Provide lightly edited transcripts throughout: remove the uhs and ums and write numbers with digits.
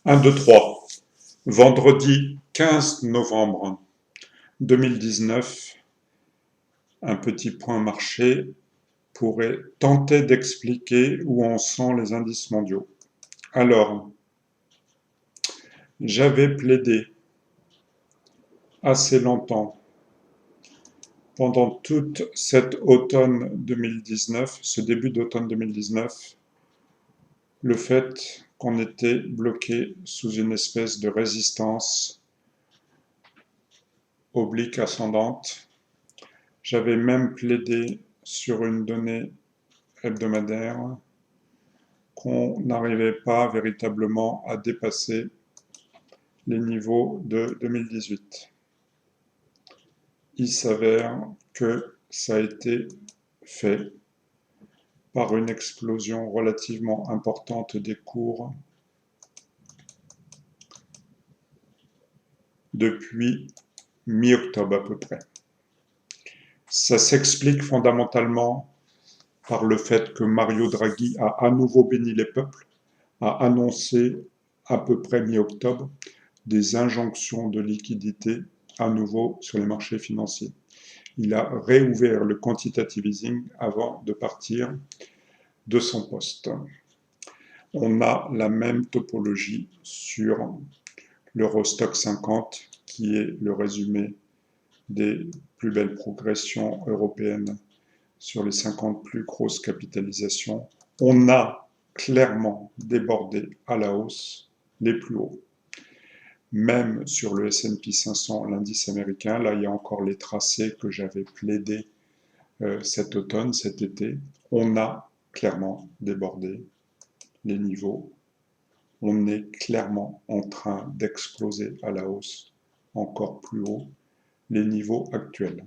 1, 2, 3. Vendredi 15 novembre 2019, un petit point marché pourrait tenter d'expliquer où en sont les indices mondiaux. Alors, j'avais plaidé assez longtemps, pendant toute cet automne 2019, ce début d'automne 2019, le fait qu'on était bloqué sous une espèce de résistance oblique ascendante. J'avais même plaidé sur une donnée hebdomadaire qu'on n'arrivait pas véritablement à dépasser les niveaux de 2018. Il s'avère que ça a été fait par une explosion relativement importante des cours depuis mi-octobre à peu près. Ça s'explique fondamentalement par le fait que Mario Draghi a à nouveau béni les peuples, a annoncé à peu près mi-octobre des injonctions de liquidité à nouveau sur les marchés financiers. Il a réouvert le quantitative easing avant de partir de son poste. On a la même topologie sur l'Eurostock 50, qui est le résumé des plus belles progressions européennes sur les 50 plus grosses capitalisations. On a clairement débordé à la hausse les plus hauts. Même sur le S&P 500, l'indice américain, là il y a encore les tracés que j'avais plaidés cet automne, cet été, on a clairement débordé les niveaux. On est clairement en train d'exploser à la hausse encore plus haut les niveaux actuels.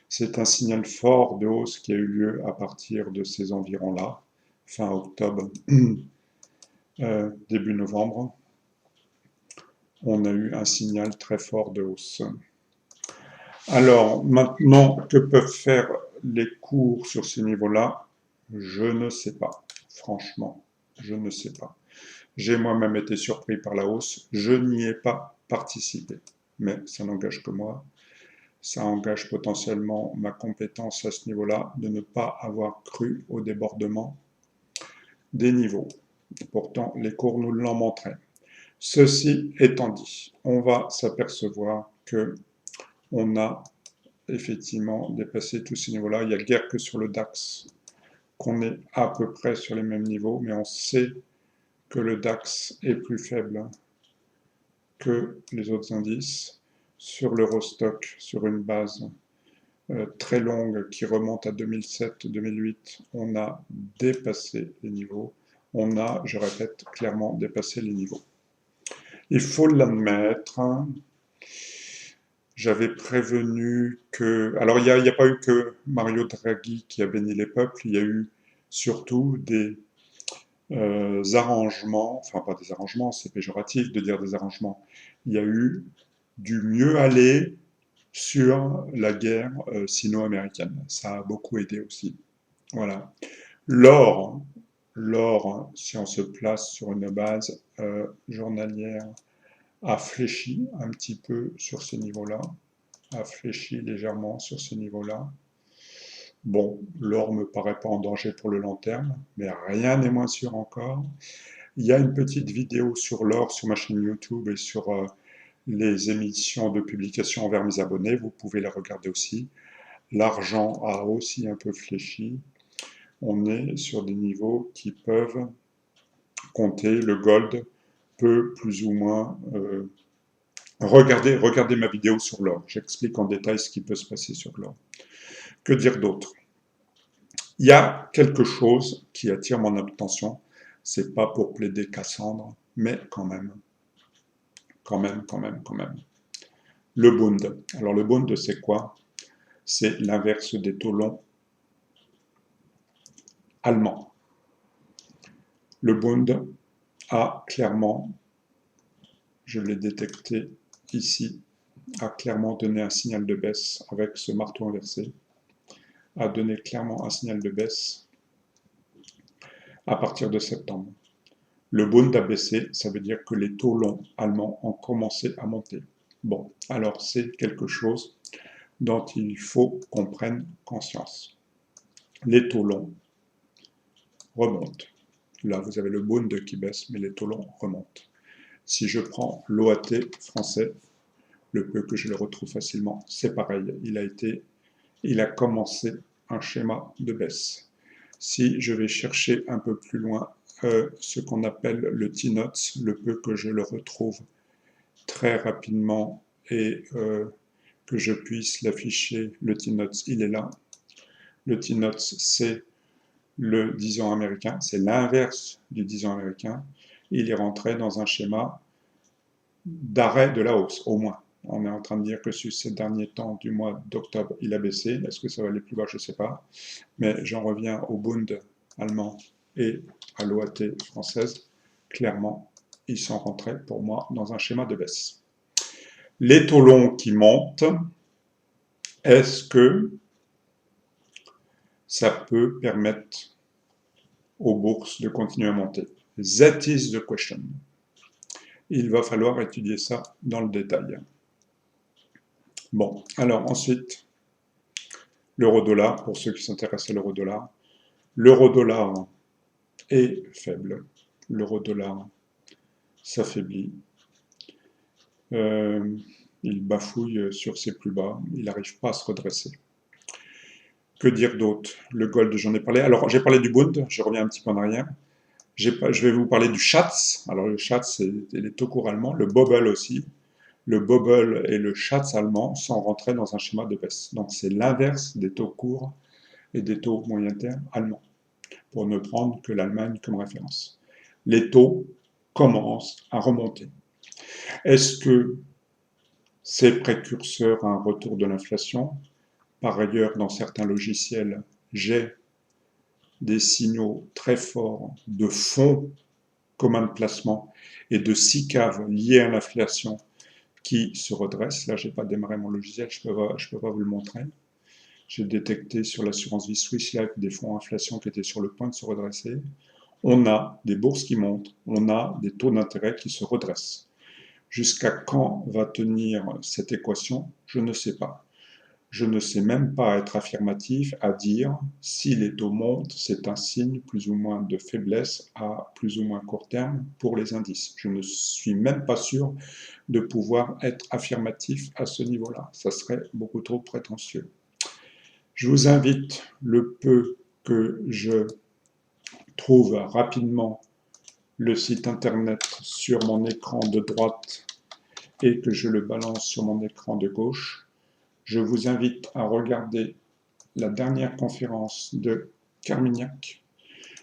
C'est un signal fort de hausse qui a eu lieu à partir de ces environs-là, fin octobre, début novembre. On a eu un signal très fort de hausse. Alors, maintenant, que peuvent faire les cours sur ces niveaux-là? Je ne sais pas. Franchement, je ne sais pas. J'ai moi-même été surpris par la hausse. Je n'y ai pas participé. Mais ça n'engage que moi. Ça engage potentiellement ma compétence à ce niveau-là de ne pas avoir cru au débordement des niveaux. Pourtant, les cours nous l'ont montré. Ceci étant dit, on va s'apercevoir que on a effectivement dépassé tous ces niveaux-là. Il n'y a guère que sur le DAX qu'on est à peu près sur les mêmes niveaux, mais on sait que le DAX est plus faible que les autres indices. Sur l'Eurostock, sur une base très longue qui remonte à 2007-2008, on a dépassé les niveaux. On a, je répète, clairement dépassé les niveaux. Il faut l'admettre. J'avais prévenu que... Alors, il n'y a pas eu que Mario Draghi qui a béni les peuples, il y a eu surtout des arrangements, enfin pas des arrangements, c'est péjoratif de dire des arrangements, il y a eu du mieux aller sur la guerre sino-américaine. Ça a beaucoup aidé aussi. Voilà. L'or, si on se place sur une base journalière, a fléchi un petit peu sur ce niveau-là, a fléchi légèrement sur ce niveau-là. Bon, l'or me paraît pas en danger pour le long terme, mais rien n'est moins sûr encore. Il y a une petite vidéo sur l'or sur ma chaîne YouTube et sur les émissions de publication envers mes abonnés, vous pouvez la regarder aussi. L'argent a aussi un peu fléchi. On est sur des niveaux qui peuvent compter. Le gold peut plus ou moins... regardez ma vidéo sur l'or. J'explique en détail ce qui peut se passer sur l'or. Que dire d'autre? Il y a quelque chose qui attire mon attention. C'est pas pour plaider Cassandre, mais quand même. Quand même. Le Bund. Alors le Bund, c'est quoi? C'est l'inverse des taux longs allemands. Le Bund a clairement, je l'ai détecté ici, a clairement donné un signal de baisse avec ce marteau inversé, a donné clairement un signal de baisse à partir de septembre. Le Bund a baissé, ça veut dire que les taux longs allemands ont commencé à monter. Bon, alors c'est quelque chose dont il faut qu'on prenne conscience. Les taux longs remontent. Là, vous avez le Bund qui baisse, mais les taux longs remontent. Si je prends l'OAT français, le peu que je le retrouve facilement, c'est pareil. Il a commencé un schéma de baisse. Si je vais chercher un peu plus loin ce qu'on appelle le T-Notes, le peu que je le retrouve très rapidement et que je puisse l'afficher, le T-Notes, il est là. Le T-Notes, c'est le 10 ans américain, c'est l'inverse du 10 ans américain. Il est rentré dans un schéma d'arrêt de la hausse, au moins. On est en train de dire que sur ces derniers temps du mois d'octobre, il a baissé. Est-ce que ça va aller plus bas? Je ne sais pas. Mais j'en reviens au Bund allemand et à l'OAT française. Clairement, ils sont rentrés pour moi dans un schéma de baisse. Les taux longs qui montent, est-ce que ça peut permettre aux bourses de continuer à monter? That is the question. Il va falloir étudier ça dans le détail. Bon, alors ensuite, l'euro-dollar, pour ceux qui s'intéressent à l'euro-dollar. L'euro-dollar est faible. L'euro-dollar s'affaiblit. Il bafouille sur ses plus bas. Il n'arrive pas à se redresser. Que dire d'autre? Le gold, j'en ai parlé. Alors, j'ai parlé du Bund, je reviens un petit peu en arrière. Je vais vous parler du Schatz. Alors, le Schatz, c'est les taux courts allemands. Le Bobble aussi. Le Bobble et le Schatz allemand sont rentrés dans un schéma de baisse. Donc, c'est l'inverse des taux courts et des taux moyen terme allemands, pour ne prendre que l'Allemagne comme référence. Les taux commencent à remonter. Est-ce que c'est précurseur à un retour de l'inflation? Par ailleurs, dans certains logiciels, j'ai des signaux très forts de fonds communs de placement et de SICAV liés à l'inflation qui se redressent. Là, je n'ai pas démarré mon logiciel, je ne peux pas vous le montrer. J'ai détecté sur l'assurance vie Swiss Life des fonds inflation qui étaient sur le point de se redresser. On a des bourses qui montent, on a des taux d'intérêt qui se redressent. Jusqu'à quand va tenir cette équation? Je ne sais pas. Je ne sais même pas être affirmatif à dire si les taux montent, c'est un signe plus ou moins de faiblesse à plus ou moins court terme pour les indices. Je ne suis même pas sûr de pouvoir être affirmatif à ce niveau-là. Ça serait beaucoup trop prétentieux. Je vous invite, le peu que je trouve rapidement le site internet sur mon écran de droite et que je le balance sur mon écran de gauche, je vous invite à regarder la dernière conférence de Carmignac.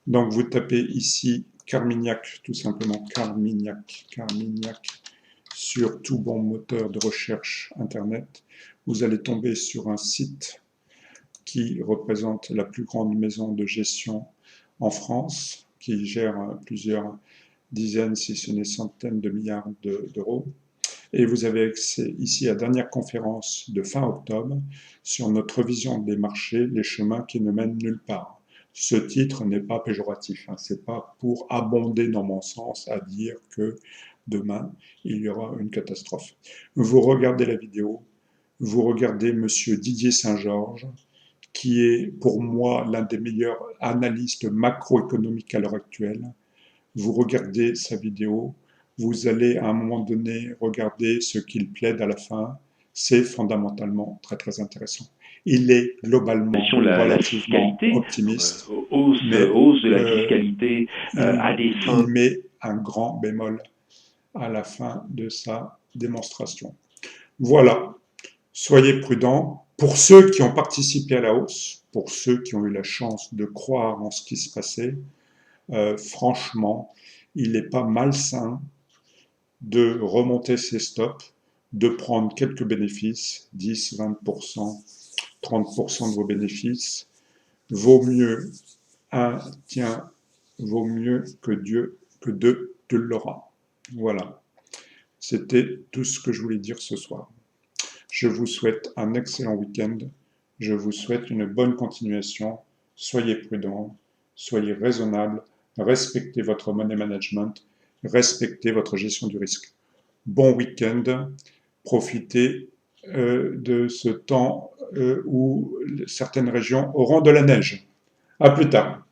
Donc vous tapez ici Carmignac, tout simplement Carmignac, sur tout bon moteur de recherche internet. Vous allez tomber sur un site qui représente la plus grande maison de gestion en France, qui gère plusieurs dizaines, si ce n'est centaines de milliards d'euros. Et vous avez accès ici à la dernière conférence de fin octobre sur notre vision des marchés, les chemins qui ne mènent nulle part. Ce titre n'est pas péjoratif, hein, c'est pas pour abonder dans mon sens à dire que demain il y aura une catastrophe. Vous regardez la vidéo, vous regardez Monsieur Didier Saint-Georges, qui est pour moi l'un des meilleurs analystes macroéconomiques à l'heure actuelle. Vous regardez sa vidéo, vous allez à un moment donné regarder ce qu'il plaide à la fin. C'est fondamentalement très très intéressant. Il est globalement relativement optimiste, mais hausse de la fiscalité à des il fins. met un grand bémol à la fin de sa démonstration. Voilà, soyez prudents. Pour ceux qui ont participé à la hausse, pour ceux qui ont eu la chance de croire en ce qui se passait, franchement, il n'est pas malsain de remonter ses stops, de prendre quelques bénéfices, 10, 20%, 30% de vos bénéfices. Vaut mieux un tien, vaut mieux que Dieu, que deux te l'aura. Voilà. C'était tout ce que je voulais dire ce soir. Je vous souhaite un excellent week-end. Je vous souhaite une bonne continuation. Soyez prudents, soyez raisonnables. respectez votre money management, respectez votre gestion du risque. Bon week-end, profitez de ce temps où certaines régions auront de la neige. À plus tard.